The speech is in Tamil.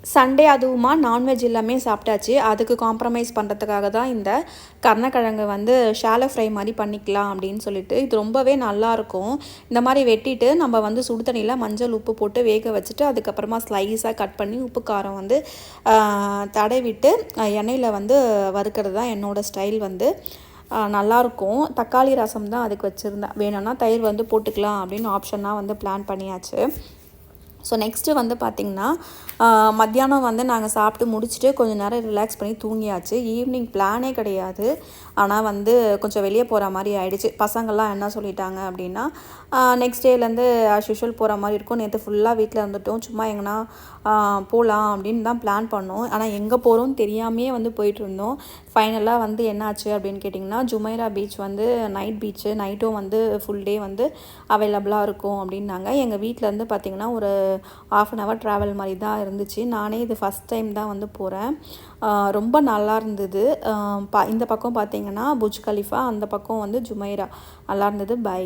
சண்டே அதுவுமா நான்வெஜ் எல்லாமே சாப்பிட்டாச்சு. அதுக்கு காம்ப்ரமைஸ் பண்ணுறதுக்காக தான் இந்த கருணக்கிழங்கு வந்து ஷாலோ ஃப்ரை மாதிரி பண்ணிக்கலாம் அப்படின்னு சொல்லிட்டு. இது ரொம்பவே நல்லாயிருக்கும். இந்த மாதிரி வெட்டிட்டு நம்ம வந்து சுடு தண்ணியில் மஞ்சள் உப்பு போட்டு வேக வச்சுட்டு அதுக்கப்புறமா ஸ்லைஸாக கட் பண்ணி உப்பு காரம் வந்து தடவிட்டு எண்ணெயில் வந்து வறுக்கிறது தான் என்னோடய ஸ்டைல் வந்து. நல்லாயிருக்கும். தக்காளி ரசம் தான் அதுக்கு வச்சுருந்தேன். வேணும்னா தயிர் வந்து போட்டுக்கலாம் அப்படின்னு ஆப்ஷனாக வந்து பிளான் பண்ணியாச்சு. ஸோ நெக்ஸ்ட்டு வந்து பார்த்திங்கன்னா மத்தியானம் வந்து நாங்கள் சாப்பிட்டு முடிச்சுட்டு கொஞ்சம் நேரம் ரிலாக்ஸ் பண்ணி தூங்கியாச்சு. ஈவினிங் பிளானே கிடையாது. ஆனால் வந்து கொஞ்சம் வெளியே போகிற மாதிரி ஆகிடுச்சு. பசங்கள்லாம் என்ன சொல்லிட்டாங்க அப்படின்னா நெக்ஸ்ட் டேலேருந்து ஆஸ் யூஷுவல் போகிற மாதிரி இருக்கும். நேற்று ஃபுல்லாக வீட்டில் இருந்துட்டோம், சும்மா எங்கன்னா போகலாம் அப்படின்னு தான் பிளான் பண்ணோம். ஆனால் எங்கே போகிறோன்னு தெரியாமையே வந்து போயிட்டுருந்தோம். ஃபைனலாக வந்து என்னாச்சு அப்படின்னு கேட்டிங்கன்னா ஜுமைரா பீச் வந்து நைட் பீச்சு, நைட்டும் வந்து ஃபுல் டே வந்து அவைலபிளாக இருக்கும் அப்படின்னாங்க. எங்கள் வீட்டிலேருந்து பார்த்திங்கன்னா ஒரு 1/2 அன் ஹவர் ட்ராவல் மாதிரி தான் இருந்துச்சு. நானே இது ஃபஸ்ட் டைம் தான் வந்து போகிறேன். ரொம்ப நல்லா இருந்தது. இந்த பக்கம் பார்த்திங்கன்னா புர்ஜ் கலிஃபா, அந்த பக்கம் வந்து ஜுமைரா. நல்லா இருந்தது. பை.